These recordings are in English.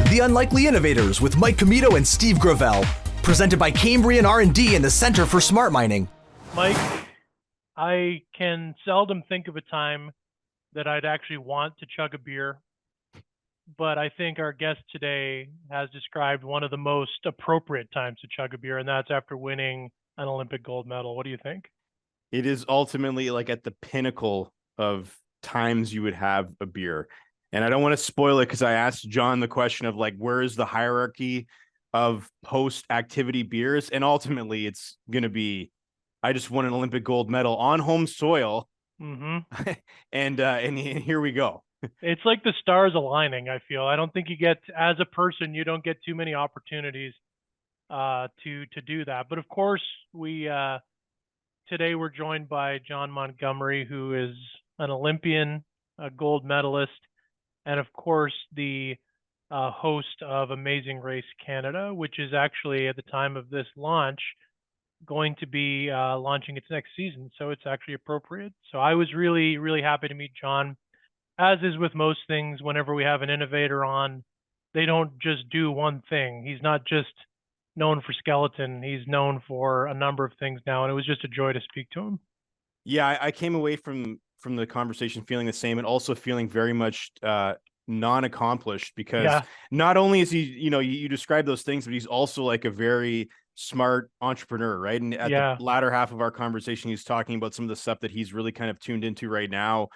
The Unlikely Innovators with Mike Commito and Steve Gravel. Presented by Cambrian R&D and the Center for Smart Mining. Mike, I can seldom think of a time that I'd actually want to chug a beer, but I think our guest today has described one of the most appropriate times to chug a beer, and that's after winning an Olympic gold medal. What do you think? It is ultimately like at the pinnacle of times you would have a beer. And I don't want to spoil it because I asked John the question of like, where is the hierarchy of post-activity beers? And ultimately it's going to be, I just won an Olympic gold medal on home soil. Mm-hmm. and here we go. It's like the stars aligning, I feel. I don't think you get, as a person, you don't get too many opportunities to do that. But of course, today we're joined by Jon Montgomery, who is an Olympian, a gold medalist, and of course the host of Amazing Race Canada, which is actually at the time of this launch going to be launching its next season. So it's actually appropriate. So I was really, really happy to meet Jon. As is with most things, whenever we have an innovator on, they don't just do one thing. He's not just known for skeleton. He's known for a number of things now, and it was just a joy to speak to him. Yeah, I came away from the conversation feeling the same, and also feeling very much non-accomplished, because not only is he, you describe those things, but he's also like a very smart entrepreneur, right? And at the latter half of our conversation, he's talking about some of the stuff that he's really kind of tuned into right now.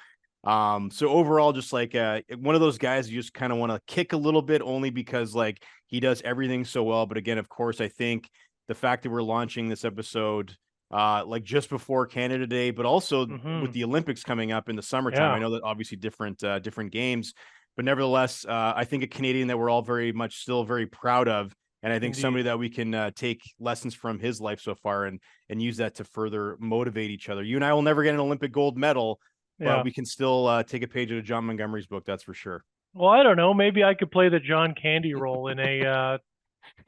So overall, just like one of those guys you just kind of want to kick a little bit, only because like he does everything so well. But again, of course, I think the fact that we're launching this episode like just before Canada Day, but also with the Olympics coming up in the summertime. I know that obviously different games, but nevertheless, I think a Canadian that we're all very much still very proud of. And I think somebody that we can take lessons from his life so far and use that to further motivate each other. You and I will never get an Olympic gold medal, but we can still take a page out of Jon Montgomery's book. That's for sure. Well, I don't know. Maybe I could play the John Candy role in a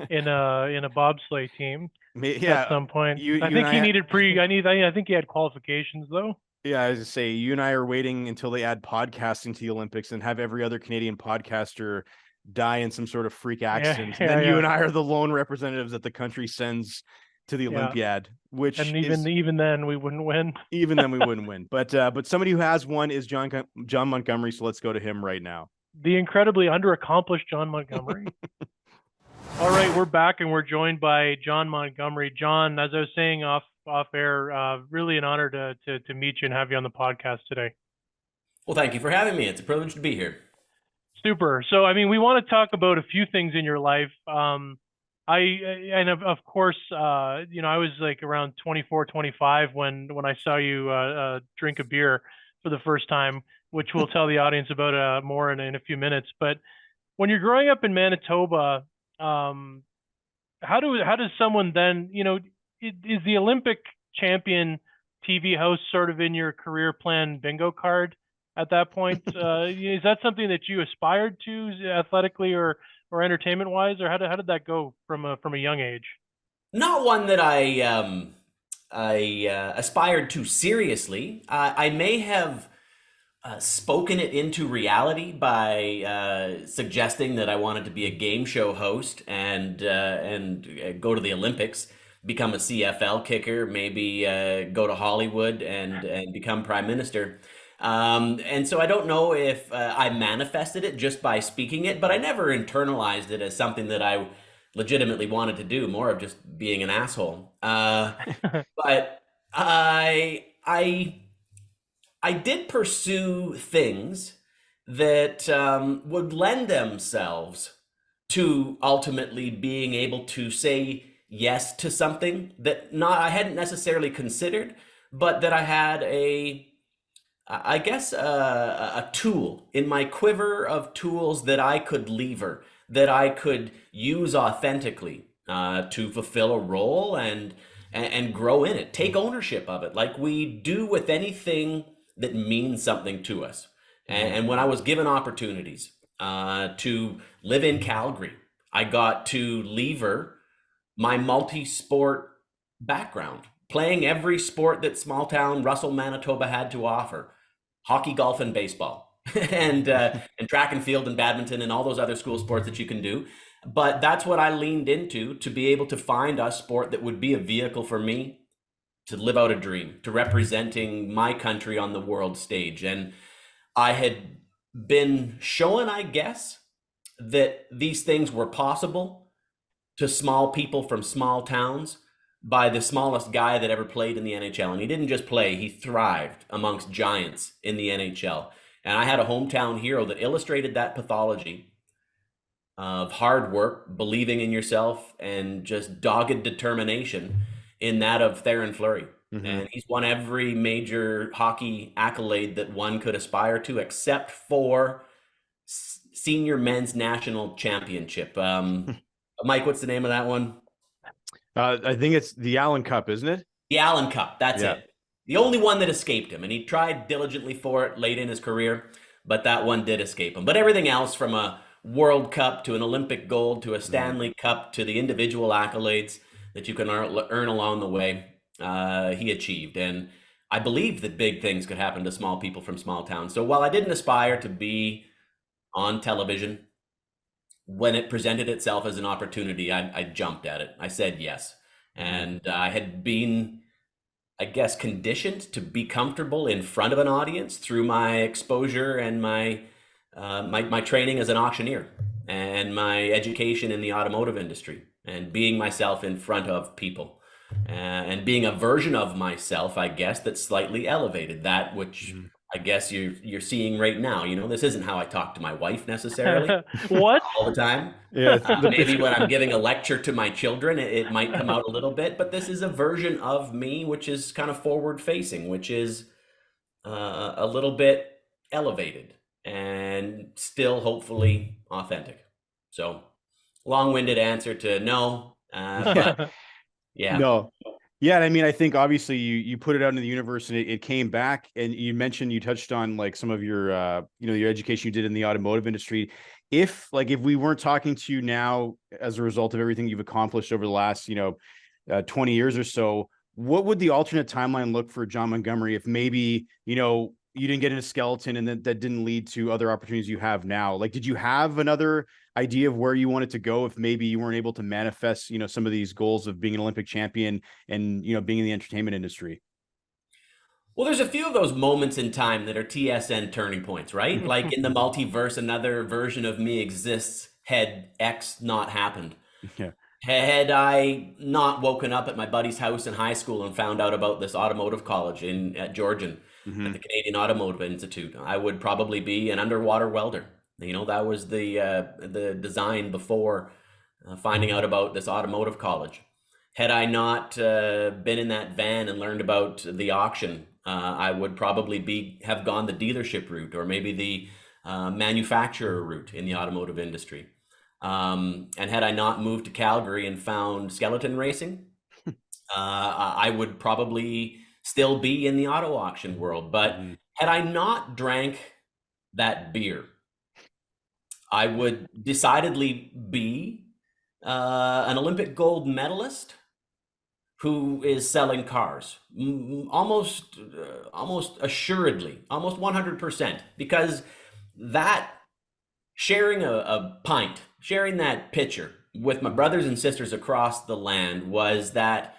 in a bobsleigh team at some point. I think he needed I think he had qualifications though. Yeah, as I say, you and I are waiting until they add podcasting to the Olympics and have every other Canadian podcaster die in some sort of freak accident. And then you and I are the lone representatives that the country sends to the Olympiad, which even then we wouldn't win. Even then we wouldn't win. But somebody who has won is Jon Montgomery. So let's go to him right now. The incredibly underaccomplished Jon Montgomery. All right, we're back and we're joined by Jon Montgomery. Jon, as I was saying off air, really an honor to meet you and have you on the podcast today. Well, thank you for having me. It's a privilege to be here. Super. So, I mean, we want to talk about a few things in your life. Of course, I was like around 24, 25 when I saw you drink a beer for the first time, which we'll tell the audience about more in a few minutes. But when you're growing up in Manitoba, how does someone then, is the Olympic champion TV host sort of in your career plan bingo card at that point? Is that something that you aspired to athletically or entertainment wise, or how did that go from a young age? Not one that I aspired to seriously. I may have spoken it into reality by suggesting that I wanted to be a game show host and go to the Olympics, become a CFL kicker, maybe go to Hollywood and become prime minister. And so I don't know if I manifested it just by speaking it, but I never internalized it as something that I legitimately wanted to do, more of just being an asshole. But I did pursue things that would lend themselves to ultimately being able to say yes to something that I hadn't necessarily considered, but that I had a tool in my quiver of tools that I could lever, that I could use authentically to fulfill a role and grow in it, take ownership of it, like we do with anything that means something to us. And when I was given opportunities to live in Calgary, I got to lever my multi-sport background, playing every sport that small town Russell, Manitoba had to offer. Hockey, golf, and baseball. and track and field and badminton and all those other school sports that you can do. But that's what I leaned into, to be able to find a sport that would be a vehicle for me to live out a dream, to representing my country on the world stage. And I had been shown, I guess, that these things were possible to small people from small towns by the smallest guy that ever played in the NHL. And he didn't just play, he thrived amongst giants in the NHL. And I had a hometown hero that illustrated that pathology of hard work, believing in yourself, and just dogged determination in that of Theoren Fleury. Mm-hmm. And he's won every major hockey accolade that one could aspire to, except for senior men's national championship. Mike, what's the name of that one? I think it's the Allen Cup, isn't it? The Allen Cup, that's it. The only one that escaped him, and he tried diligently for it late in his career, but that one did escape him. But everything else, from a World Cup to an Olympic gold to a Stanley Cup to the individual accolades that you can earn along the way, he achieved. And I believed that big things could happen to small people from small towns. So while I didn't aspire to be on television, when it presented itself as an opportunity, I jumped at it. I said yes. And I had been, I guess, conditioned to be comfortable in front of an audience through my exposure and my training as an auctioneer and my education in the automotive industry, and being myself in front of people, and being a version of myself, I guess, that's slightly elevated, that which I guess you're seeing right now. You know, this isn't how I talk to my wife necessarily. What? All the time. Yeah. Maybe when I'm giving a lecture to my children, it might come out a little bit, but this is a version of me which is kind of forward facing, which is a little bit elevated and still hopefully authentic. So long-winded answer to no. But yeah. No. Yeah, I mean, I think obviously you put it out into the universe and it came back. And you mentioned, you touched on like some of your your education you did in the automotive industry. If we weren't talking to you now as a result of everything you've accomplished over the last 20 years or so, what would the alternate timeline look for Jon Montgomery if maybe you didn't get into skeleton and that didn't lead to other opportunities you have now? Like, did you have another idea of where you wanted to go if maybe you weren't able to manifest, some of these goals of being an Olympic champion and, being in the entertainment industry? Well, there's a few of those moments in time that are TSN turning points, right? Like in the multiverse, another version of me exists had X not happened. Yeah. Had I not woken up at my buddy's house in high school and found out about this automotive college at Georgian, at the Canadian Automotive Institute, I would probably be an underwater welder. That was the design before finding out about this automotive college. Had I not been in that van and learned about the auction, I would probably have gone the dealership route, or maybe the manufacturer route in the automotive industry. And had I not moved to Calgary and found skeleton racing, I would probably still be in the auto auction world. But had I not drank that beer, I would decidedly be an Olympic gold medalist who is selling cars, almost assuredly, almost 100%, because that sharing a pint, sharing that pitcher with my brothers and sisters across the land was that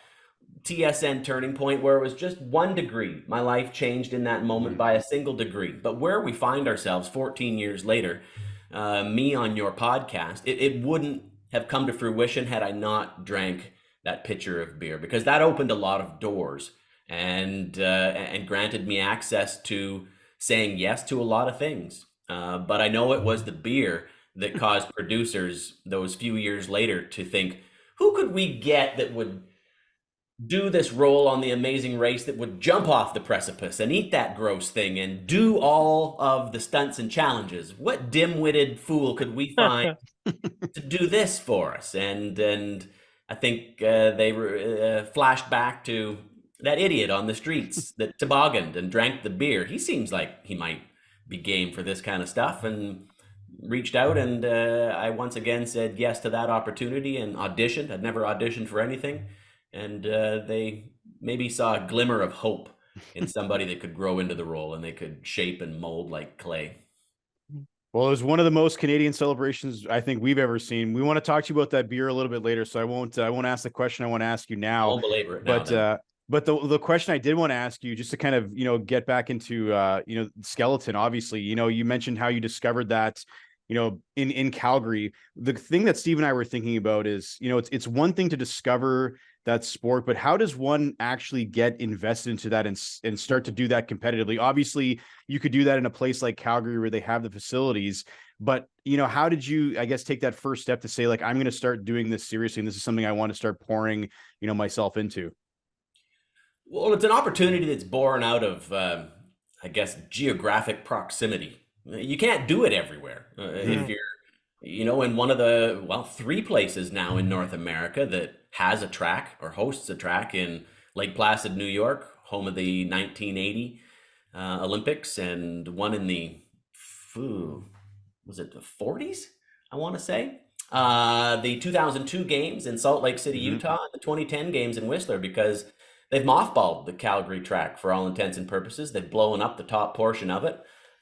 TSN turning point where it was just 1 degree. My life changed in that moment by a single degree. But where we find ourselves 14 years later, me on your podcast, it wouldn't have come to fruition had I not drank that pitcher of beer, because that opened a lot of doors and granted me access to saying yes to a lot of things. But I know it was the beer that caused producers those few years later to think, who could we get that would do this role on The Amazing Race, that would jump off the precipice and eat that gross thing and do all of the stunts and challenges? What dim-witted fool could we find to do this for us? And I think they flashed back to that idiot on the streets that tobogganed and drank the beer. He seems like he might be game for this kind of stuff, and reached out, and I once again said yes to that opportunity and auditioned. I'd never auditioned for anything. And they maybe saw a glimmer of hope in somebody that could grow into the role and they could shape and mold like clay. Well, it was one of the most Canadian celebrations I think we've ever seen. We want to talk to you about that beer a little bit later, so I won't ask the question I want to ask you I now. won't belabor it now. But the question I did want to ask you, just to kind of get back into skeleton. Obviously, you mentioned how you discovered that in Calgary. The thing that Steve and I were thinking about is it's one thing to discover that sport, but how does one actually get invested into that and start to do that competitively? Obviously, you could do that in a place like Calgary where they have the facilities, but how did you, I guess, take that first step to say, like, I'm going to start doing this seriously and this is something I want to start pouring myself into? Well, it's an opportunity that's born out of I guess geographic proximity. You can't do it everywhere. If you're in one of the 3 places now in North America that has a track or hosts a track, in Lake Placid, New York, home of the 1980 Olympics, and one in the was it the 40s, I want to say, the 2002 games in Salt Lake City, Utah, and the 2010 games in Whistler, because they've mothballed the Calgary track for all intents and purposes. They've blown up the top portion of it.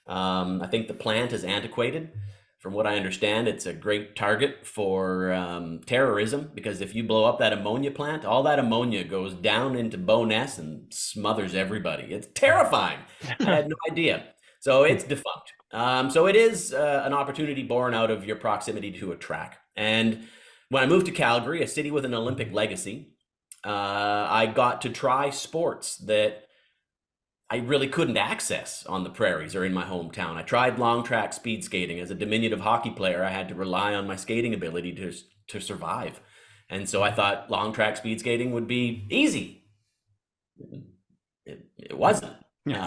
I think the plant is antiquated. From what I understand, it's a great target for terrorism, because if you blow up that ammonia plant, all that ammonia goes down into Bowness and smothers everybody. It's terrifying. I had no idea. So it's defunct. So it is an opportunity born out of your proximity to a track. And when I moved to Calgary, a city with an Olympic legacy, I got to try sports that I really couldn't access on the prairies or in my hometown. I tried long track speed skating. As a diminutive hockey player, I had to rely on my skating ability to survive. And so I thought long track speed skating would be easy. It wasn't. And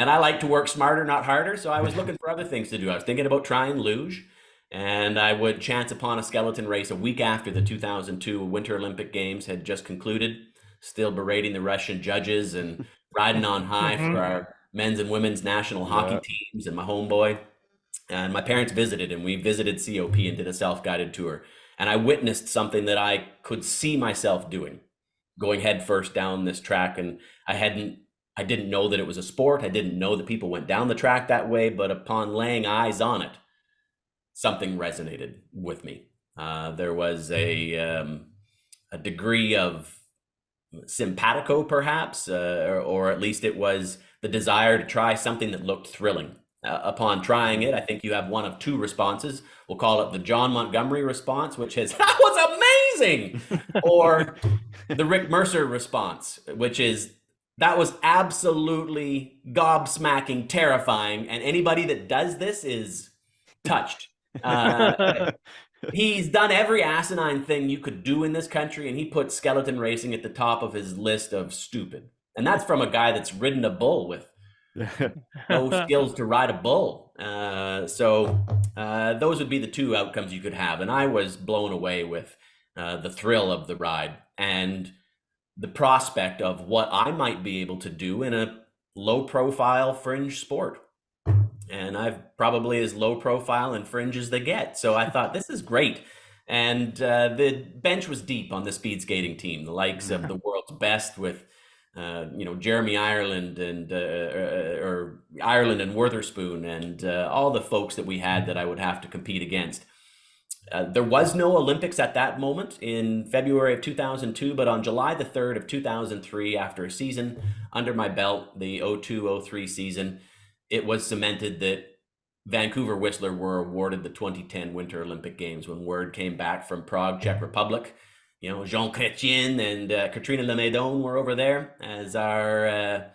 I like to work smarter, not harder. So I was looking for other things to do. I was thinking about trying luge, and I would chance upon a skeleton race a week after the 2002 Winter Olympic Games had just concluded, still berating the Russian judges and riding on high for our men's and women's national hockey teams and my homeboy. And my parents visited, and we visited COP and did a self-guided tour. And I witnessed something that I could see myself doing, going head first down this track. And I didn't know that it was a sport. I didn't know that people went down the track that way, but upon laying eyes on it, something resonated with me. There was a degree of simpatico, perhaps, or at least it was the desire to try something that looked thrilling. Upon trying it, I think you have one of 2 responses. We'll call it the Jon Montgomery response, which is, that was amazing! Or the Rick Mercer response, which is, that was absolutely gobsmacking terrifying, and anybody that does this is touched. He's done every asinine thing you could do in this country, and he put skeleton racing at the top of his list of stupid. And that's from a guy that's ridden a bull with no skills to ride a bull. So those would be the 2 outcomes you could have. And I was blown away with the thrill of the ride and the prospect of what I might be able to do in a low-profile fringe sport. And I've probably as low profile and fringe as they get. So I thought, this is great. And the bench was deep on the speed skating team, the likes of the world's best with, Jeremy Ireland and or Ireland and Witherspoon and all the folks that we had that I would have to compete against. There was no Olympics at that moment in February of 2002, but on July the 3rd of 2003, after a season under my belt, the 02-03 season, it was cemented that Vancouver Whistler were awarded the 2010 Winter Olympic Games when word came back from Prague, Czech Republic. Jean Chrétien and Katrina Lemedon were over there as our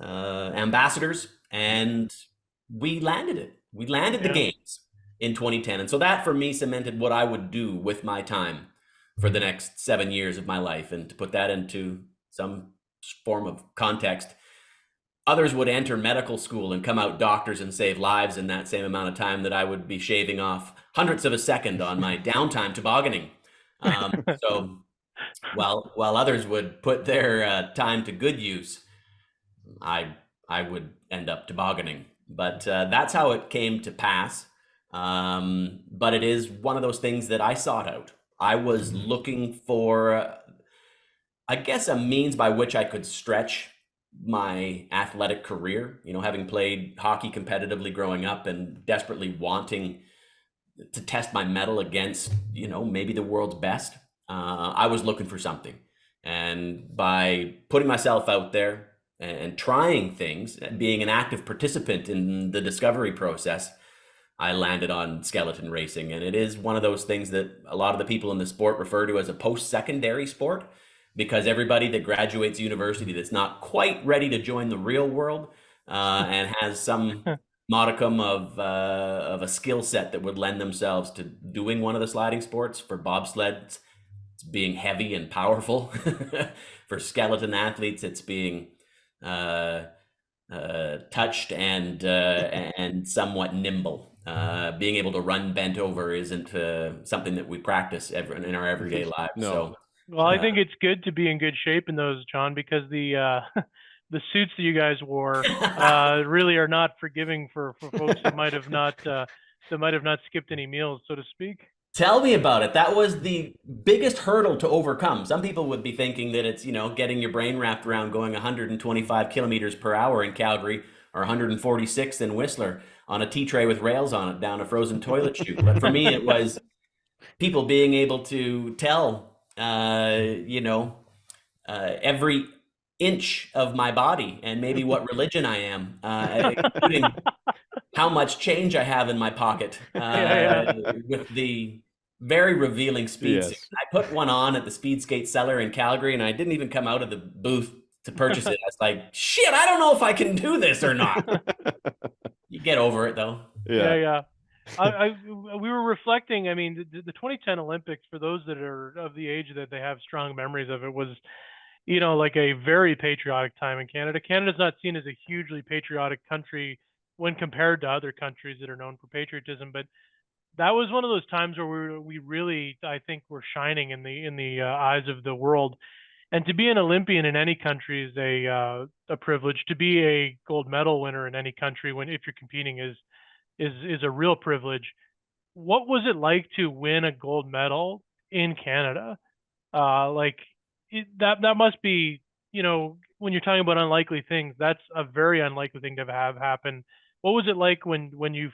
ambassadors, and we landed it. We landed the games in 2010. And so that for me cemented what I would do with my time for the next 7 years of my life. And to put that into some form of context, others would enter medical school and come out doctors and save lives in that same amount of time that I would be shaving off hundredths of a second on my downtime tobogganing. So while others would put their time to good use, I would end up tobogganing. But that's how it came to pass. But it is one of those things that I sought out. I was looking for, I guess, a means by which I could stretch my athletic career, having played hockey competitively growing up and desperately wanting to test my mettle against, maybe the world's best. I was looking for something. And by putting myself out there and trying things, being an active participant in the discovery process, I landed on skeleton racing. And it is one of those things that a lot of the people in the sport refer to as a post-secondary sport, because everybody that graduates university that's not quite ready to join the real world and has some modicum of a skill set that would lend themselves to doing one of the sliding sports. For bobsleds, it's being heavy and powerful. For skeleton athletes, it's being touched and somewhat nimble. Being able to run bent over isn't something that we practice in our everyday lives. No. So, well, I think it's good to be in good shape in those, John, because the the suits that you guys wore really are not forgiving for folks that might have not skipped any meals, so to speak. Tell me about it. That was the biggest hurdle to overcome. Some people would be thinking that it's, getting your brain wrapped around going 125 kilometers per hour in Calgary or 146 in Whistler on a tea tray with rails on it down a frozen toilet chute. But for me, it was people being able to tell, every inch of my body and maybe what religion I am, including how much change I have in my pocket with the very revealing speed skate. I put one on at the Speed Skate Cellar in Calgary, and I didn't even come out of the booth to purchase it. I was like, shit, I don't know if I can do this or not. You get over it, though. Yeah. We were reflecting. I mean, the 2010 Olympics, for those that are of the age that they have strong memories of it, was like a very patriotic time in Canada. Canada's not seen as a hugely patriotic country when compared to other countries that are known for patriotism, but that was one of those times where we really, I think, were shining in the eyes of the world. And to be an Olympian in any country is a privilege. To be a gold medal winner in any country, if you're competing, is a real privilege. What was it like to win a gold medal in Canada? That must be, when you're talking about unlikely things, that's a very unlikely thing to have happen. What was it like when you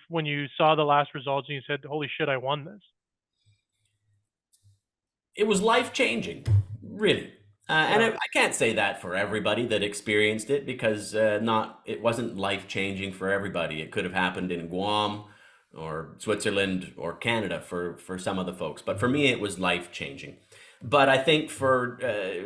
saw the last results and you said, "Holy shit, I won this"? It was life-changing, really. And I can't say that for everybody that experienced it, because it wasn't life-changing for everybody. It could have happened in Guam or Switzerland or Canada for some of the folks. But for me, it was life-changing. But I think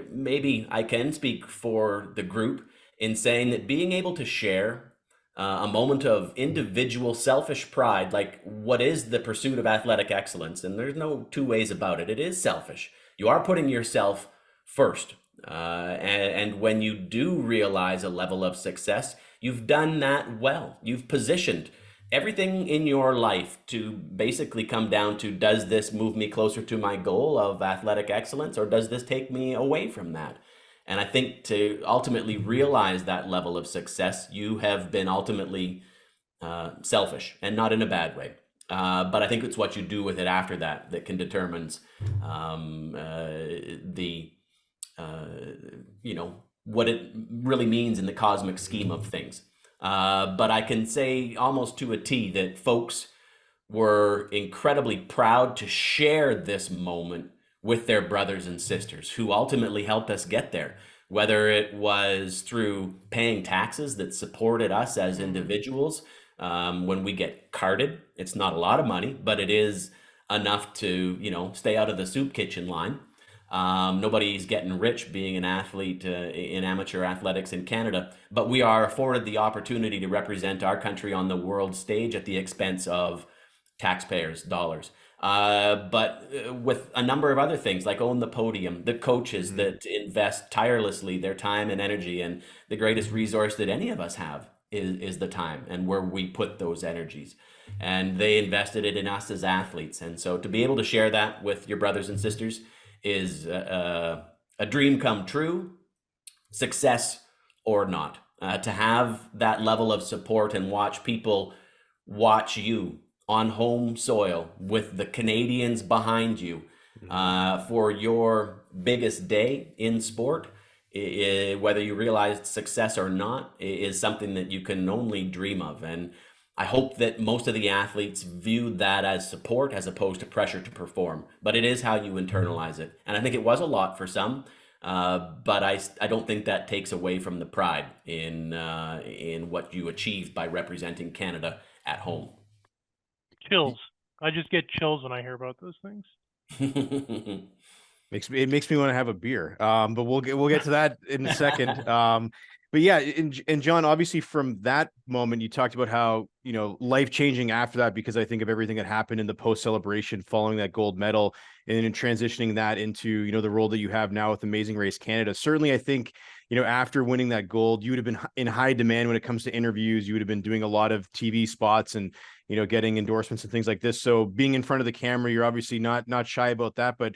maybe I can speak for the group in saying that being able to share a moment of individual selfish pride, like what is the pursuit of athletic excellence, and there's no two ways about it. It is selfish. You are putting yourself first. And when you do realize a level of success, you've done that well. You've positioned everything in your life to basically come down to, does this move me closer to my goal of athletic excellence, or does this take me away from that? And I think to ultimately realize that level of success, you have been ultimately selfish, and not in a bad way. But I think it's what you do with it after that can determine what it really means in the cosmic scheme of things. But I can say almost to a T that folks were incredibly proud to share this moment with their brothers and sisters who ultimately helped us get there, whether it was through paying taxes that supported us as individuals. When we get carded, it's not a lot of money, but it is enough to, stay out of the soup kitchen line. Nobody's getting rich being an athlete in amateur athletics in Canada, but we are afforded the opportunity to represent our country on the world stage at the expense of taxpayers' dollars. But with a number of other things like Own the Podium, the coaches that invest tirelessly their time and energy, and the greatest resource that any of us have is the time and where we put those energies. And they invested it in us as athletes. And so to be able to share that with your brothers and sisters is a dream come true, success or not. To have that level of support and watch people watch you on home soil with the Canadians behind you for your biggest day in sport whether you realized success or not, is something that you can only dream of. And I hope that most of the athletes view that as support as opposed to pressure to perform. But it is how you internalize it. And I think it was a lot for some. But I don't think that takes away from the pride in what you achieved by representing Canada at home. Chills. I just get chills when I hear about those things. It makes me want to have a beer. But we'll get to that in a second. But yeah, and Jon, obviously from that moment, you talked about how, life changing after that, because I think of everything that happened in the post celebration following that gold medal, and in transitioning that into, the role that you have now with Amazing Race Canada. Certainly, I think, after winning that gold, you would have been in high demand when it comes to interviews. You would have been doing a lot of TV spots and, getting endorsements and things like this. So being in front of the camera, you're obviously not shy about that, but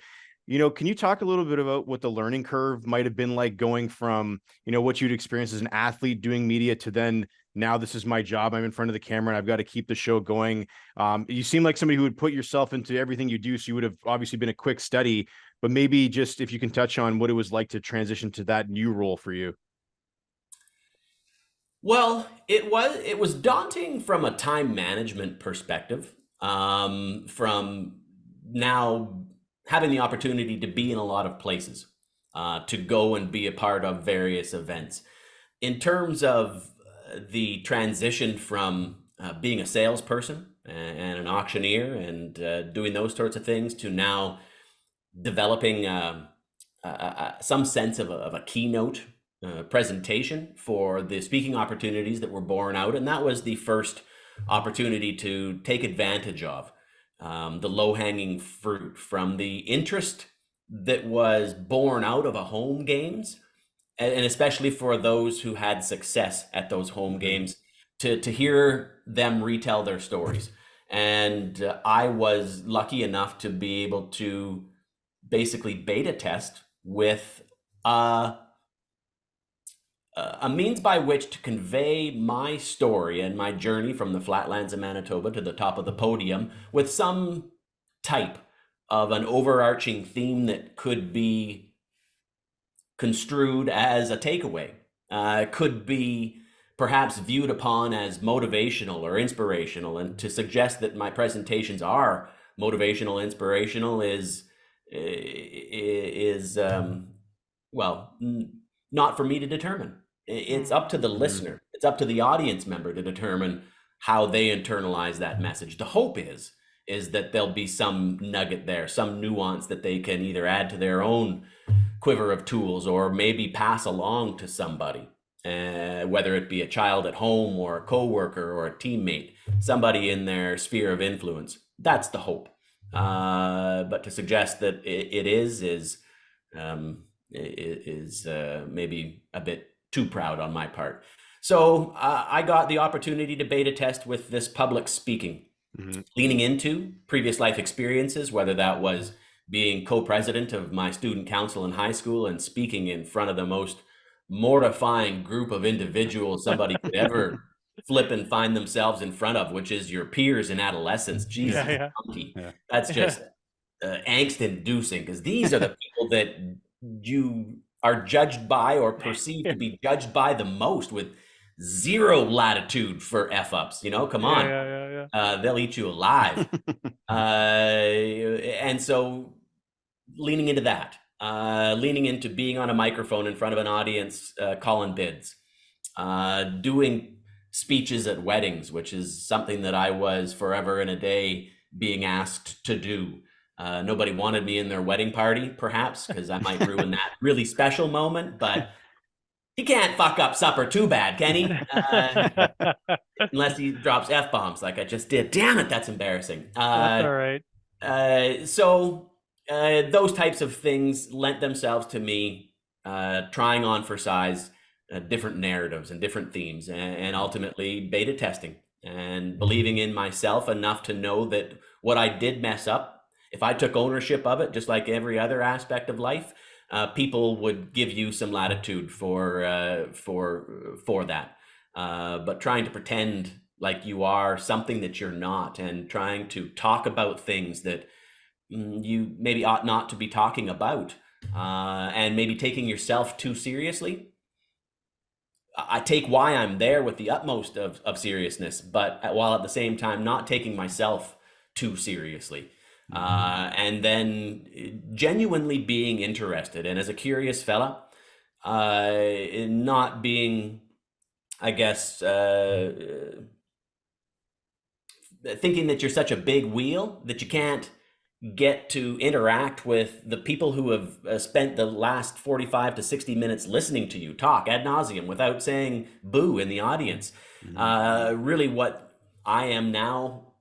can you talk a little bit about what the learning curve might have been like going from, what you'd experienced as an athlete doing media to then now this is my job. I'm in front of the camera and I've got to keep the show going. You seem like somebody who would put yourself into everything you do. So you would have obviously been a quick study, but maybe just if you can touch on what it was like to transition to that new role for you. Well, it was daunting from a time management perspective, from now having the opportunity to be in a lot of places, to go and be a part of various events. In terms of the transition from being a salesperson and an auctioneer and doing those sorts of things to now developing some sense of a keynote presentation for the speaking opportunities that were born out. And that was the first opportunity to take advantage of the low-hanging fruit from the interest that was born out of a home games, and especially for those who had success at those home games, to hear them retell their stories. And I was lucky enough to be able to basically beta test with a means by which to convey my story and my journey from the flatlands of Manitoba to the top of the podium with some type of an overarching theme that could be construed as a takeaway, could be perhaps viewed upon as motivational or inspirational. And to suggest that my presentations are motivational, inspirational is not for me to determine. It's up to the listener. It's up to the audience member to determine how they internalize that message. The hope is that there'll be some nugget there, some nuance that they can either add to their own quiver of tools or maybe pass along to somebody, whether it be a child at home or a coworker or a teammate, somebody in their sphere of influence. That's the hope. But to suggest that it is maybe a bit too proud on my part. So I got the opportunity to beta test with this public speaking, leaning into previous life experiences, whether that was being co-president of my student council in high school and speaking in front of the most mortifying group of individuals somebody could ever flip and find themselves in front of, which is your peers in adolescence. Jesus, yeah. That's just angst-inducing, because these are the people that you are judged by or perceived to be judged by the most, with zero latitude for F-ups. Come on. They'll eat you alive. And so leaning into that, leaning into being on a microphone in front of an audience, calling bids, doing speeches at weddings, which is something that I was forever and a day being asked to do. Nobody wanted me in their wedding party, perhaps, because I might ruin that really special moment, but he can't fuck up supper too bad, can he? Unless he drops F-bombs like I just did. Damn it, that's embarrassing. That's all right. So those types of things lent themselves to me trying on for size different narratives and different themes, and ultimately beta testing and believing in myself enough to know that what I did mess up, if I took ownership of it, just like every other aspect of life, people would give you some latitude for that. But trying to pretend like you are something that you're not, and trying to talk about things that you maybe ought not to be talking about, and maybe taking yourself too seriously. I take why I'm there with the utmost of seriousness, but while at the same time not taking myself too seriously. And then genuinely being interested. And as a curious fella, not being, I guess, thinking that you're such a big wheel that you can't get to interact with the people who have spent the last 45 to 60 minutes listening to you talk ad nauseum without saying boo in the audience. Really what I am now,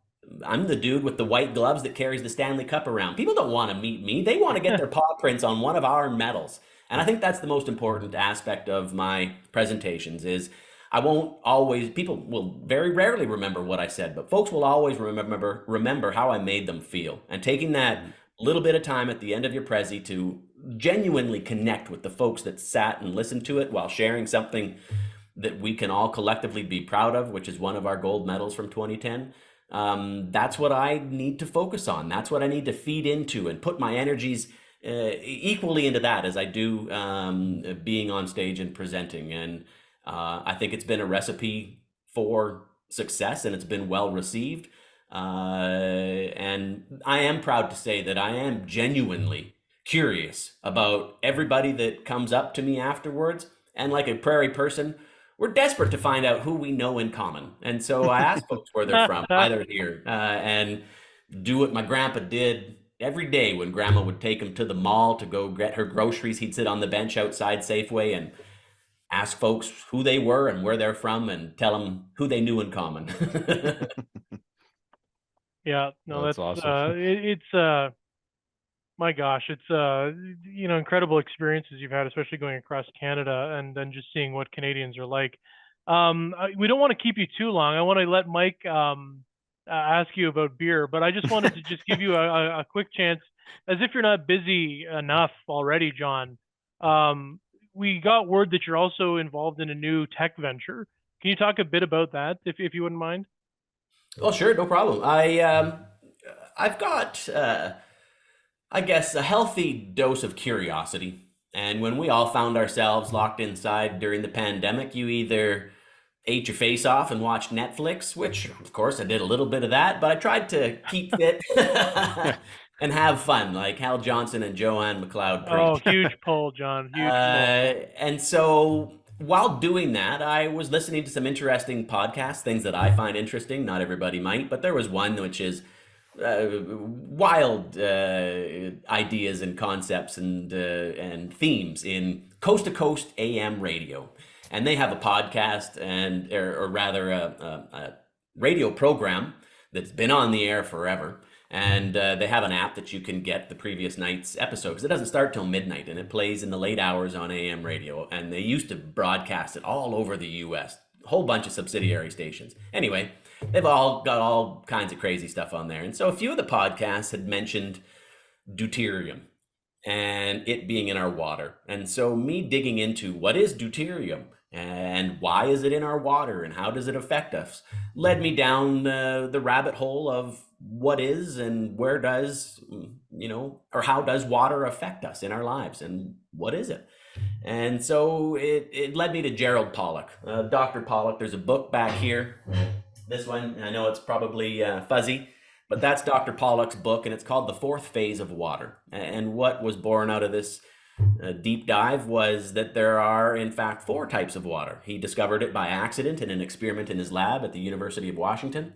I'm the dude with the white gloves that carries the Stanley Cup around. People don't want to meet me. They want to get their paw prints on one of our medals. And I think that's the most important aspect of my presentations is I won't always, people will very rarely remember what I said, but folks will always remember how I made them feel. And taking that little bit of time at the end of your Prezi to genuinely connect with the folks that sat and listened to it while sharing something that we can all collectively be proud of, which is one of our gold medals from 2010. That's what I need to focus on. That's what I need to feed into and put my energies equally into that as I do being on stage and presenting. And I think it's been a recipe for success, and it's been well received. And I am proud to say that I am genuinely curious about everybody that comes up to me afterwards. And like a prairie person, we're desperate to find out who we know in common. And so I ask folks where they're from, why they're here, and do what my grandpa did every day when grandma would take him to the mall to go get her groceries. He'd sit on the bench outside Safeway and ask folks who they were and where they're from and tell them who they knew in common. Yeah, no, That's awesome. It's my gosh, it's incredible experiences you've had, especially going across Canada and then just seeing what Canadians are like. We don't want to keep you too long. I want to let Mike ask you about beer, but I just wanted to just give you a quick chance, as if you're not busy enough already, Jon. We got word that you're also involved in a new tech venture. Can you talk a bit about that, if you wouldn't mind? Oh, sure, no problem. I've got, I guess, a healthy dose of curiosity. And when we all found ourselves locked inside during the pandemic, you either ate your face off and watched Netflix, which of course I did a little bit of that, but I tried to keep fit and have fun, like Hal Johnson and Joanne McLeod preach. Oh, huge pull, Jon. Huge pull. And so while doing that, I was listening to some interesting podcasts, things that I find interesting. Not everybody might, but there was one which is wild ideas and concepts and themes in Coast to Coast AM radio. And they have a podcast or rather a radio program that's been on the air forever. And they have an app that you can get the previous night's episode because it doesn't start till midnight and it plays in the late hours on AM radio. And they used to broadcast it all over the US, a whole bunch of subsidiary stations. Anyway, they've all got all kinds of crazy stuff on there. And so a few of the podcasts had mentioned deuterium and it being in our water. And so me digging into what is deuterium and why is it in our water and how does it affect us led me down the rabbit hole of what is and where does, or how does water affect us in our lives and what is it? And so it led me to Gerald Pollack, Dr. Pollack. There's a book back here. This one, I know it's probably fuzzy, but that's Dr. Pollack's book, and it's called The Fourth Phase of Water. And what was born out of this deep dive was that there are, in fact, 4 types of water. He discovered it by accident in an experiment in his lab at the University of Washington.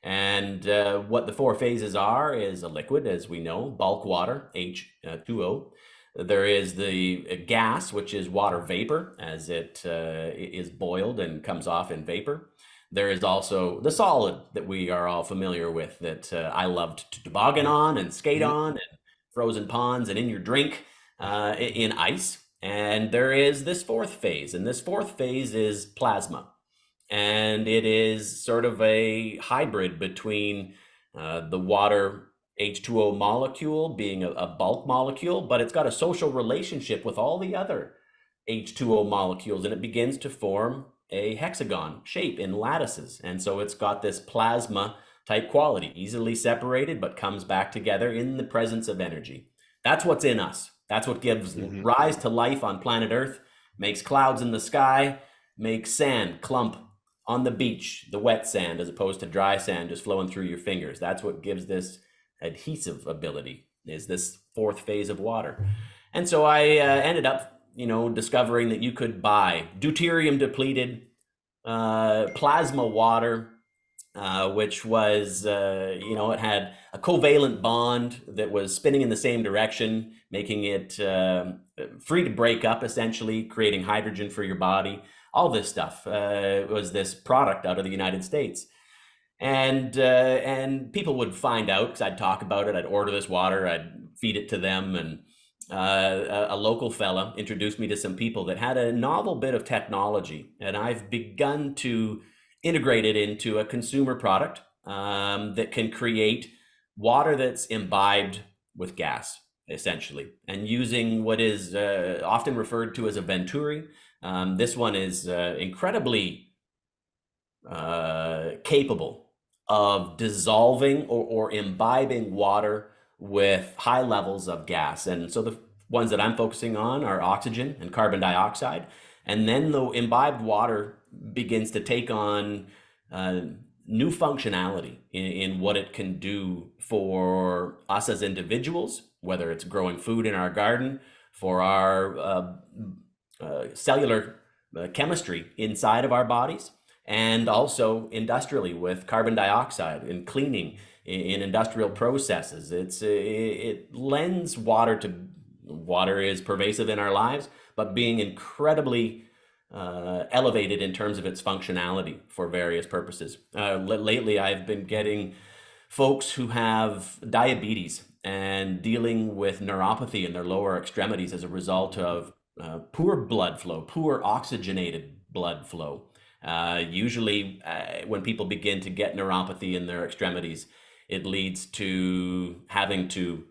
And what the 4 phases are is a liquid, as we know, bulk water, H2O. There is the gas, which is water vapor, as it is boiled and comes off in vapor. There is also the solid that we are all familiar with that I loved to toboggan on and skate on and frozen ponds and in your drink in ice. And there is this 4th phase, and this 4th phase is plasma. And it is sort of a hybrid between the water H2O molecule being a bulk molecule, but it's got a social relationship with all the other H2O molecules, and it begins to form a hexagon shape in lattices. And so it's got this plasma type quality, easily separated, but comes back together in the presence of energy. That's what's in us. That's what gives rise to life on planet Earth, makes clouds in the sky, makes sand clump on the beach, the wet sand, as opposed to dry sand just flowing through your fingers. That's what gives this adhesive ability, is this fourth phase of water. And so I ended up, discovering that you could buy deuterium depleted plasma water, which was, it had a covalent bond that was spinning in the same direction, making it free to break up, essentially, creating hydrogen for your body. All this stuff was this product out of the United States. And people would find out, because I'd talk about it, I'd order this water, I'd feed it to them, and a local fella introduced me to some people that had a novel bit of technology, and I've begun to integrate it into a consumer product that can create water that's imbibed with gas, essentially, and using what is often referred to as a venturi. This one is incredibly capable of dissolving or imbibing water with high levels of gas. And so the ones that I'm focusing on are oxygen and carbon dioxide. And then the imbibed water begins to take on new functionality in what it can do for us as individuals, whether it's growing food in our garden, for our cellular chemistry inside of our bodies, and also industrially with carbon dioxide and cleaning in industrial processes. It lends water to, water is pervasive in our lives, but being incredibly elevated in terms of its functionality for various purposes. Lately, I've been getting folks who have diabetes and dealing with neuropathy in their lower extremities as a result of poor blood flow, poor oxygenated blood flow. Usually when people begin to get neuropathy in their extremities, it leads to having to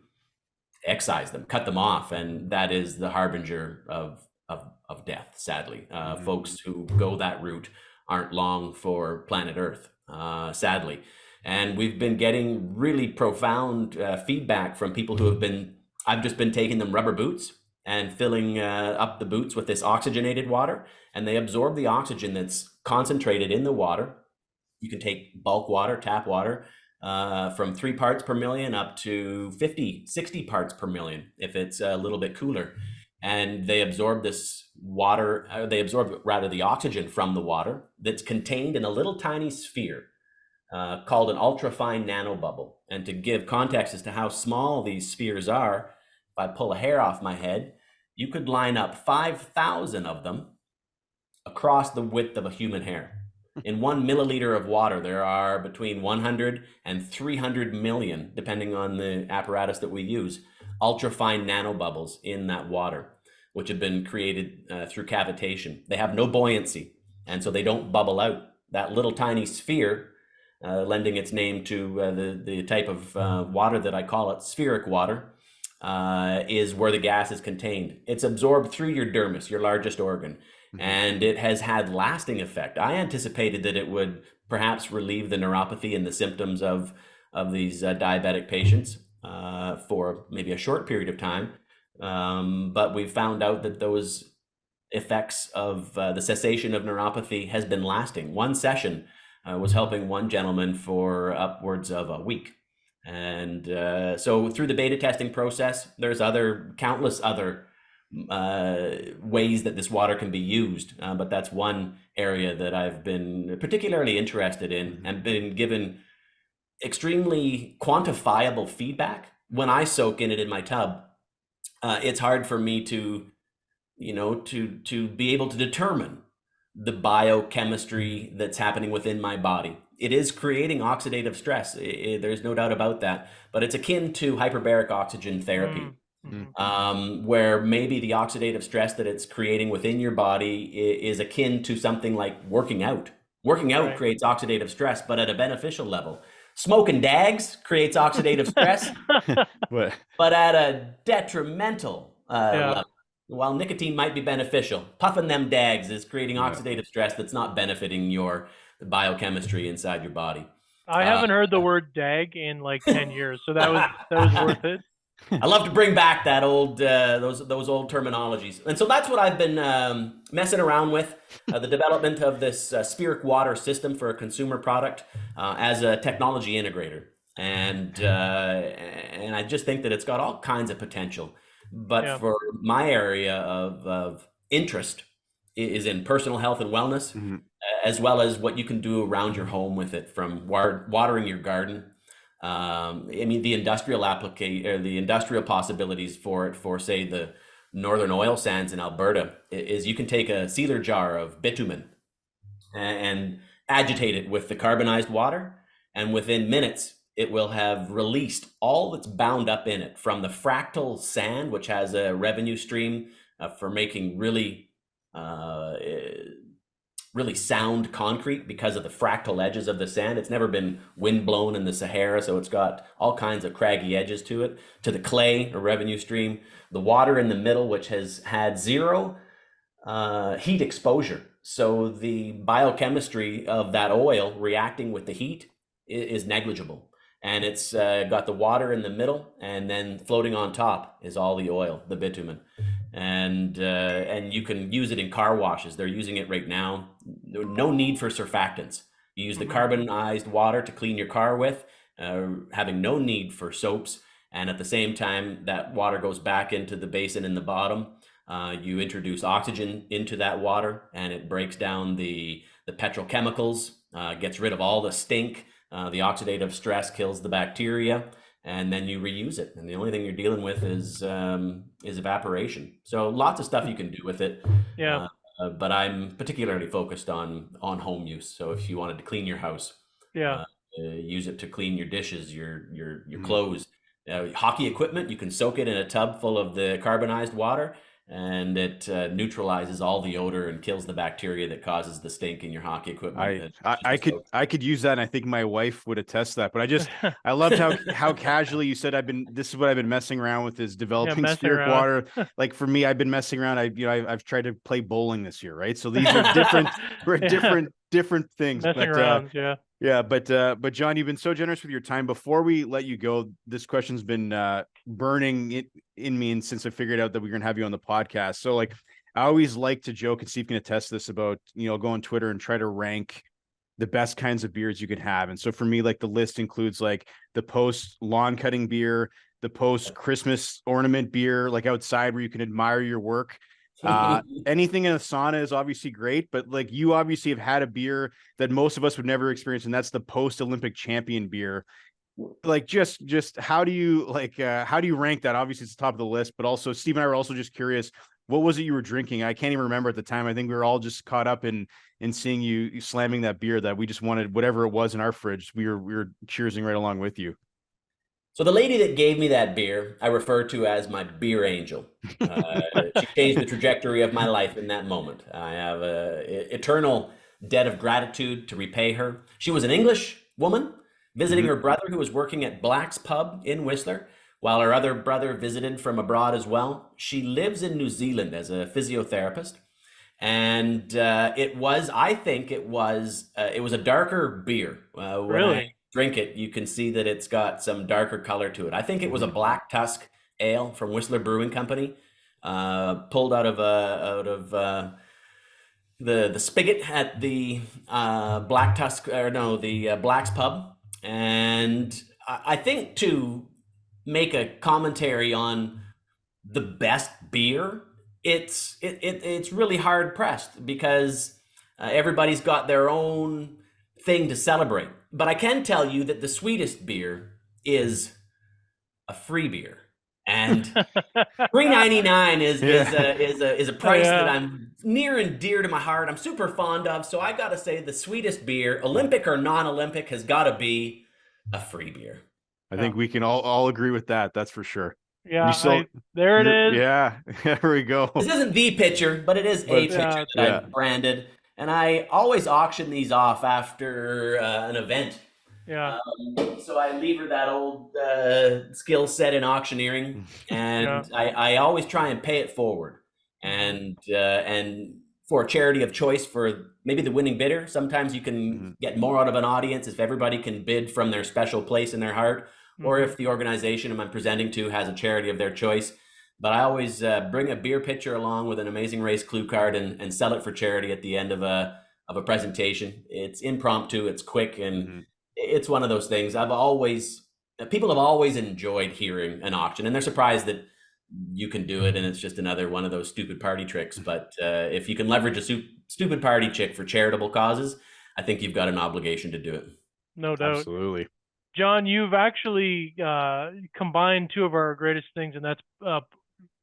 excise them, cut them off, and that is the harbinger of death, sadly. Folks who go that route aren't long for planet Earth, sadly. And we've been getting really profound feedback from people who I've just been taking them rubber boots and filling up the boots with this oxygenated water, and they absorb the oxygen that's concentrated in the water. You can take bulk water, tap water, from 3 parts per million up to 50, 60 parts per million if it's a little bit cooler. And they absorb this water, they absorb rather the oxygen from the water that's contained in a little tiny sphere called an ultrafine nanobubble. And to give context as to how small these spheres are, if I pull a hair off my head, you could line up 5,000 of them across the width of a human hair. In 1 milliliter of water, there are between 100 and 300 million, depending on the apparatus that we use, ultrafine nanobubbles in that water, which have been created through cavitation. They have no buoyancy, and so they don't bubble out. That little tiny sphere, lending its name to the type of water that I call it, spheric water, is where the gas is contained. It's absorbed through your dermis, your largest organ, and it has had lasting effect. I anticipated that it would perhaps relieve the neuropathy and the symptoms of these diabetic patients for maybe a short period of time. But we've found out that those effects of the cessation of neuropathy has been lasting. One session was helping one gentleman for upwards of a week. And so through the beta testing process, there's countless other ways that this water can be used. But that's one area that I've been particularly interested in and been given extremely quantifiable feedback. When I soak in it in my tub, it's hard for me to be able to determine the biochemistry that's happening within my body. It is creating oxidative stress. There's no doubt about that, but it's akin to hyperbaric oxygen therapy, where maybe the oxidative stress that it's creating within your body is akin to something like working out. Working out creates oxidative stress, but at a beneficial level. Smoking dags creates oxidative stress, but at a detrimental level. While nicotine might be beneficial, puffing them dags is creating oxidative stress that's not benefiting your biochemistry inside your body. I haven't heard the word dag in like 10 years, so that was worth it. I love to bring back that old those old terminologies, and so that's what I've been messing around with, the development of this spheric water system for a consumer product as a technology integrator, and I just think that it's got all kinds of potential. But for my area of interest is in personal health and wellness, as well as what you can do around your home with it, from watering your garden. I mean, the industrial the industrial possibilities for it, for say the northern oil sands in Alberta, is you can take a sealer jar of bitumen and agitate it with the carbonized water, and within minutes it will have released all that's bound up in it from the fractal sand, which has a revenue stream for making really sound concrete because of the fractal edges of the sand. It's never been wind blown in the Sahara, so it's got all kinds of craggy edges to it. To the clay, a revenue stream. The water in the middle, which has had zero heat exposure. So the biochemistry of that oil reacting with the heat is negligible. And it's got the water in the middle, and then floating on top is all the oil, the bitumen. And you can use it in car washes. They're using it right now. No need for surfactants. You use the carbonized water to clean your car with, having no need for soaps. And at the same time, that water goes back into the basin in the bottom. You introduce oxygen into that water, and it breaks down the petrochemicals, gets rid of all the stink. The oxidative stress kills the bacteria, and then you reuse it. And the only thing you're dealing with is evaporation. So lots of stuff you can do with it. Yeah. But I'm particularly focused on home use. So if you wanted to clean your house, use it to clean your dishes, your clothes, hockey equipment. You can soak it in a tub full of the carbonized water, and it neutralizes all the odor and kills the bacteria that causes the stink in your hockey equipment. I could use that, and I think my wife would attest that. But I loved how casually you said this is what I've been messing around with, is developing spheric water. Like for me, I've been messing around. I've tried to play bowling this year, right? So these are different things. Messing around, Yeah, but John, you've been so generous with your time. Before we let you go, this question's been burning in me, and since I figured out that we're gonna have you on the podcast. So like, I always like to joke, and Steve can attest to this, about, go on Twitter and try to rank the best kinds of beers you could have. And so for me, like, the list includes like the post lawn cutting beer, the post Christmas ornament beer, like outside where you can admire your work. Anything in a sauna is obviously great, but like, you obviously have had a beer that most of us would never experience, and that's the post Olympic champion beer. Like, just how do you rank that? Obviously it's the top of the list, but also Steve and I were also just curious, what was it you were drinking? I can't even remember at the time. I think we were all just caught up in seeing you slamming that beer, that we just wanted whatever it was in our fridge. We were cheersing right along with you. So the lady that gave me that beer, I refer to as my beer angel. She changed the trajectory of my life in that moment. I have an eternal debt of gratitude to repay her. She was an English woman visiting her brother, who was working at Black's Pub in Whistler, while her other brother visited from abroad as well. She lives in New Zealand as a physiotherapist. And it was a darker beer. Really? I drink it, you can see that it's got some darker color to it. I think it was a Black Tusk ale from Whistler Brewing Company, pulled out of the spigot at the Black's Pub. And I think, to make a commentary on the best beer, it's really hard pressed, because everybody's got their own thing to celebrate. But I can tell you that the sweetest beer is a free beer, and $3.99 is a price that I'm near and dear to my heart. I'm super fond of. So I gotta say, the sweetest beer, Olympic or non-Olympic, has got to be a free beer. I think we can all agree with that. That's for sure. Yeah, there it is. Yeah, there we go. This isn't the picture, but it is a picture that I've branded. And I always auction these off after an event. Yeah. So I lever that old skill set in auctioneering, and I always try and pay it forward. And for a charity of choice, for maybe the winning bidder, sometimes you can get more out of an audience if everybody can bid from their special place in their heart. or if the organization I'm presenting to has a charity of their choice. But I always bring a beer pitcher along with an Amazing Race clue card and sell it for charity at the end of a presentation. It's impromptu, it's quick, and it's one of those things. People have always enjoyed hearing an auction, and they're surprised that you can do it, and it's just another one of those stupid party tricks. But if you can leverage a stupid party trick for charitable causes, I think you've got an obligation to do it. No doubt. Absolutely. Jon, you've actually combined two of our greatest things, and that's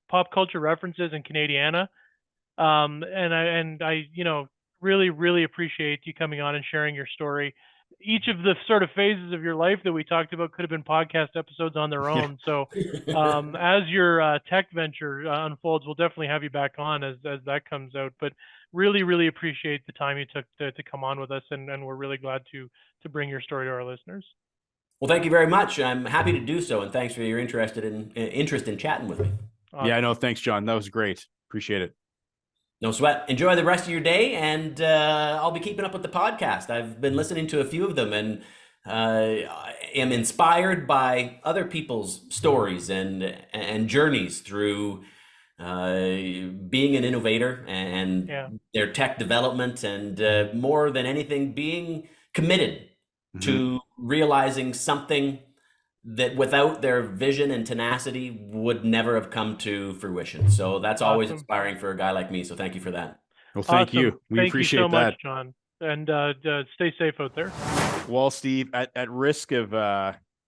pop culture references and Canadiana. And I really, really appreciate you coming on and sharing your story. Each of the sort of phases of your life that we talked about could have been podcast episodes on their own. So as your tech venture unfolds, we'll definitely have you back on as that comes out. But really, really appreciate the time you took to come on with us, and we're really glad to bring your story to our listeners. Well, thank you very much. I'm happy to do so, and thanks for your interest in chatting with me. Awesome. Yeah, no, thanks, Jon. That was great. Appreciate it. No sweat. Enjoy the rest of your day, and I'll be keeping up with the podcast. I've been listening to a few of them, and am inspired by other people's stories and journeys through being an innovator and their tech development, and more than anything, being committed to realizing something that without their vision and tenacity would never have come to fruition. So that's always inspiring for a guy like me. So thank you for that. Well, thank you. We appreciate you so that. much, Jon. And stay safe out there. Well, Steve, at risk of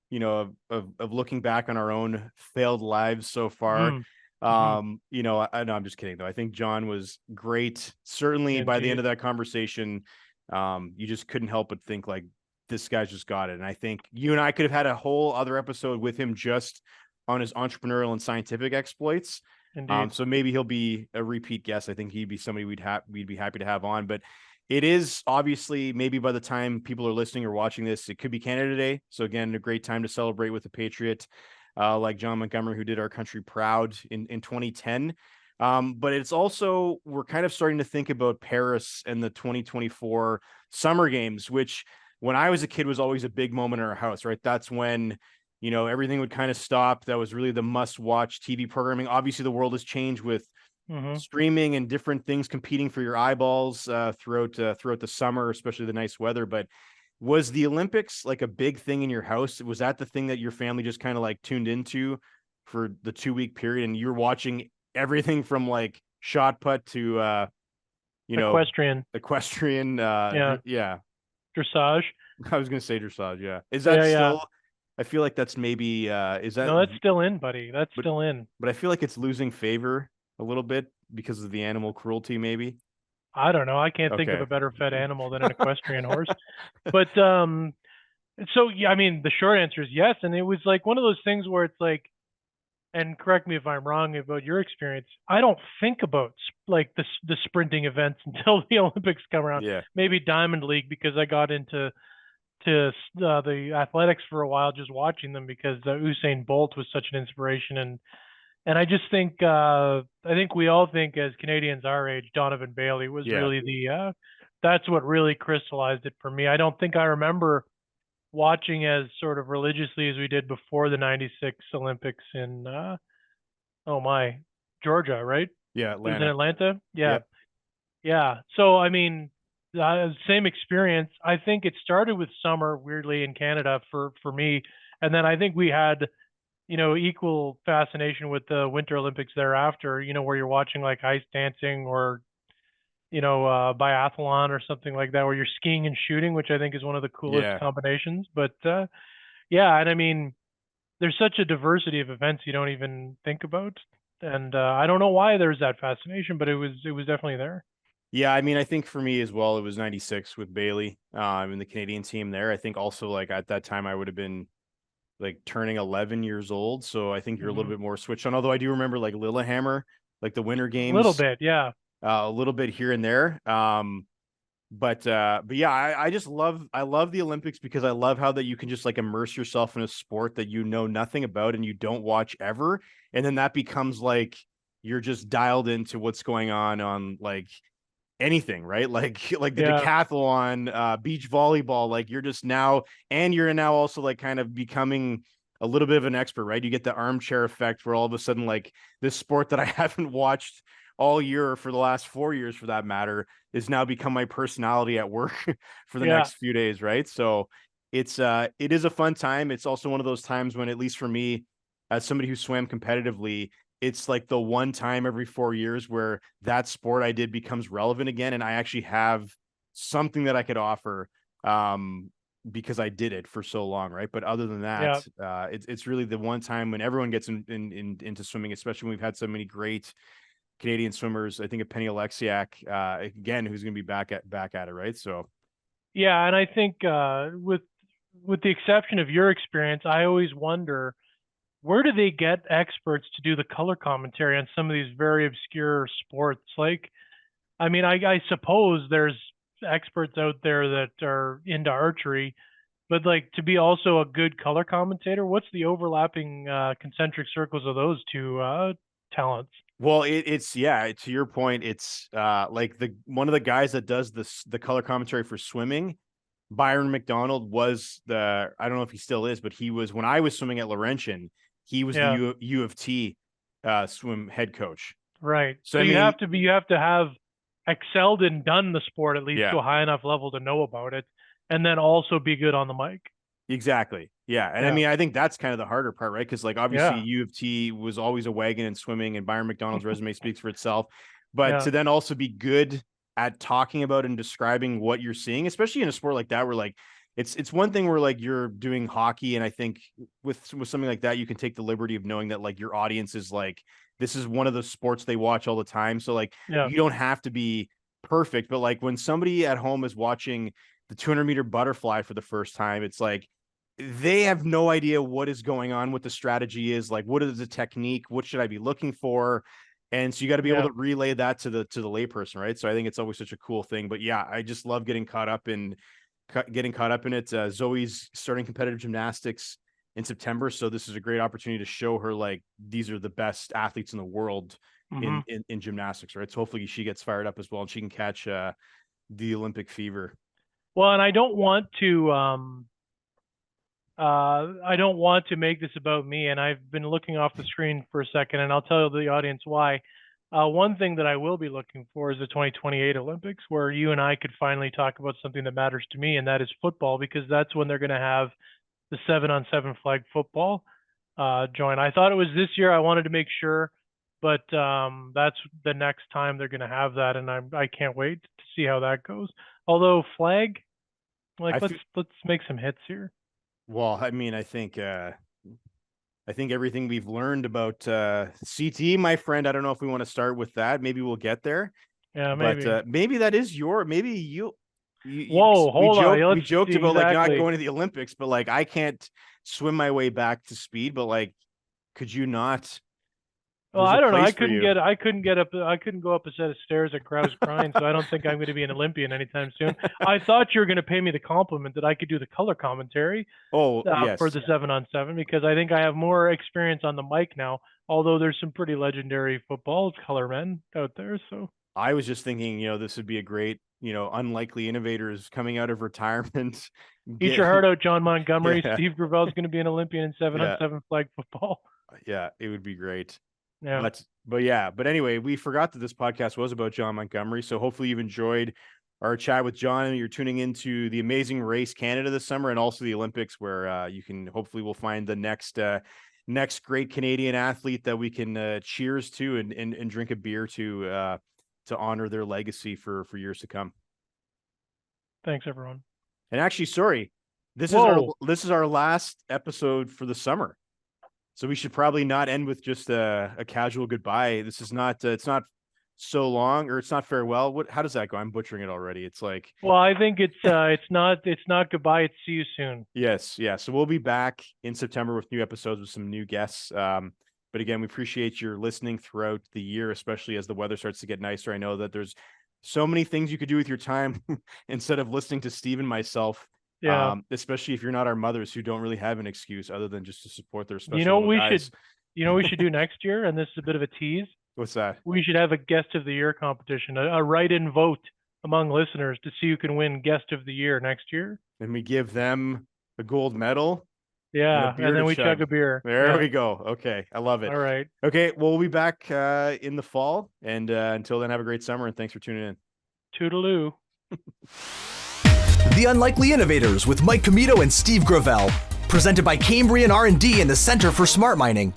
looking back on our own failed lives so far, I'm just kidding though. I think Jon was great. Certainly Indeed. By the end of that conversation, you just couldn't help but think like, this guy's just got it. And I think you and I could have had a whole other episode with him just on his entrepreneurial and scientific exploits. So maybe he'll be a repeat guest. I think he'd be somebody we'd be happy to have on. But it is obviously, maybe by the time people are listening or watching this, it could be Canada Day. So again, a great time to celebrate with a patriot like Jon Montgomery, who did our country proud in 2010. But it's also, we're kind of starting to think about Paris and the 2024 Summer Games, which when I was a kid was always a big moment in our house, right? That's when, everything would kind of stop. That was really the must-watch TV programming. Obviously, the world has changed with streaming and different things competing for your eyeballs throughout the summer, especially the nice weather. But was the Olympics like a big thing in your house? Was that the thing that your family just kind of like tuned into for the 2-week period, and you're watching everything from like shot put to equestrian, dressage. I was gonna say dressage. Yeah, is that still? Yeah. I feel like that's maybe. Is that? No, that's still in, buddy. That's still in. But I feel like it's losing favor a little bit because of the animal cruelty. Maybe. I don't know. I can't think of a better fed animal than an equestrian horse. But so yeah, I mean, the short answer is yes. And it was like one of those things where it's like, and correct me if I'm wrong about your experience, I don't think about like the sprinting events until the Olympics come around. Yeah. Maybe Diamond League, because I got into the athletics for a while just watching them, because Usain Bolt was such an inspiration. And I just think I think we all think as Canadians our age, Donovan Bailey was really that's what really crystallized it for me. I don't think I remember watching as sort of religiously as we did before the 96 Olympics in Georgia, right? Yeah, Atlanta. It was in Atlanta. Yeah. So I mean, same experience. I think it started with summer, weirdly, in Canada for me, and then I think we had equal fascination with the Winter Olympics thereafter. Where you're watching like ice dancing or biathlon or something like that, where you're skiing and shooting, which I think is one of the coolest combinations. But and I mean, there's such a diversity of events you don't even think about, and I don't know why there's that fascination, but it was definitely there. Yeah, I mean, I think for me as well, it was 96 with Bailey and the Canadian team there. I think also like at that time I would have been like turning 11 years old, so I think you're a little bit more switched on. Although I do remember like Lillehammer, like the Winter Games, a little bit, a little bit here and there. But yeah, I love the Olympics because I love how that you can just like immerse yourself in a sport that you know nothing about and you don't watch ever, and then that becomes like you're just dialed into what's going on like anything, right? Like the decathlon, beach volleyball, like you're now also like kind of becoming a little bit of an expert, right? You get the armchair effect where all of a sudden, like, this sport that I haven't watched all year, for the last 4 years for that matter, is now become my personality at work for the next few days, right? So it is a fun time. It's also one of those times when, at least for me, as somebody who swam competitively, it's like the one time every 4 years where that sport I did becomes relevant again, and I actually have something that I could offer, because I did it for so long, right? But other than that, it's really the one time when everyone gets into swimming, especially when we've had so many great Canadian swimmers. I think of Penny Alexiak, again, who's going to be back at it, right? So yeah, and I think with the exception of your experience, I always wonder, where do they get experts to do the color commentary on some of these very obscure sports? Like, I mean, I suppose there's experts out there that are into archery, but like, to be also a good color commentator, what's the overlapping concentric circles of those two talents? well, it's yeah, to your point, it's like the one of the guys that does the color commentary for swimming, Byron McDonald, was the, I don't know if he still is, but he was, when I was swimming at Laurentian, he was the U of T swim head coach. Right. So So I you mean, have to have excelled and done the sport at least Yeah. to a high enough level to know about it, and then also be good on the mic. exactly. Yeah. And I Yeah. mean, I think that's kind of the harder part, right? Because, like, obviously Yeah. U of T was always a wagon in swimming, and Byron McDonald's resume speaks for itself. But Yeah. to then also be good at talking about and describing what you're seeing, especially in a sport like that, where, like, it's one thing where, like, you're doing hockey, and I think with something like that, you can take the liberty of knowing that, like, your audience is like, this is one of the sports they watch all the time. So, like, Yeah. you don't have to be perfect, but, like, when somebody at home is watching the 200-meter butterfly for the first time, it's like they have no idea what is going on, what the strategy is, like, what is the technique, what should I be looking for? And so you got to be able Yeah. to relay that to the layperson, right? So I think it's always such a cool thing. But yeah, I just love getting caught up in it. Zoe's starting competitive gymnastics in September, so this is a great opportunity to show her, like, these are the best athletes in the world Mhm. in gymnastics, right? So hopefully she gets fired up as well, and she can catch the Olympic fever. Well, and I don't want to make this about me, and I've been looking off the screen for a second, and I'll tell the audience why. One thing that I will be looking for is the 2028 Olympics, where you and I could finally talk about something that matters to me, and that is football, because that's when they're going to have the 7-on-7 flag football join. I thought it was this year. I wanted to make sure, but that's the next time they're going to have that, and I can't wait to see how that goes. Although flag, like, let's make some hits here. Well, I mean, I think everything we've learned about CT, my friend, I don't know if we want to start with that. Maybe we'll get there. Yeah, But maybe. maybe that is maybe you Whoa, hold on. we joked about, like, not Exactly. going to the Olympics, but, like, I can't swim my way back to speed, but, like, could you not? Well, There's a I don't know. place for you. I couldn't go up a set of stairs at Krause Grind, so I don't think I'm going to be an Olympian anytime soon. I thought you were going to pay me the compliment that I could do the color commentary Oh, yes. for the 7-on-7, because I think I have more experience on the mic now. Although there's some pretty legendary football color men out there, so I was just thinking, this would be a great, unlikely innovators coming out of retirement. eat your heart out, Jon Montgomery. Yeah. Steve Gravel's going to be an Olympian in 7-on-7 flag football. Yeah, it would be great. Yeah. But anyway, we forgot that this podcast was about Jon Montgomery. So hopefully you've enjoyed our chat with Jon, and you're tuning into the Amazing Race Canada this summer, and also the Olympics, where you can hopefully we'll find the next great Canadian athlete that we can cheers to and drink a beer to honor their legacy for years to come. Thanks, everyone. And actually, sorry, this is our last episode for the summer. So we should probably not end with just a casual goodbye. This is not it's not so long, or it's not farewell. How does that go? I'm butchering it already. It's like, well, I think it's not goodbye. It's see you soon. Yes, yeah. So we'll be back in September with new episodes with some new guests. But again, we appreciate your listening throughout the year, especially as the weather starts to get nicer. I know that there's so many things you could do with your time instead of listening to Steve and myself. Yeah. Especially if you're not our mothers, who don't really have an excuse other than just to support their special You know what guys. we should do next year, and this is a bit of a tease. What's that? We should have a guest of the year competition, a write-in vote among listeners to see who can win guest of the year next year. And we give them a gold medal. Yeah, and then we chug a beer. There we go. Okay, I love it. All right. Okay, well, we'll be back in the fall, and until then, have a great summer, and thanks for tuning in. Toodaloo. The Unlikely Innovators with Mike Commito and Steve Gravel, presented by Cambrian R&D and the Center for Smart Mining.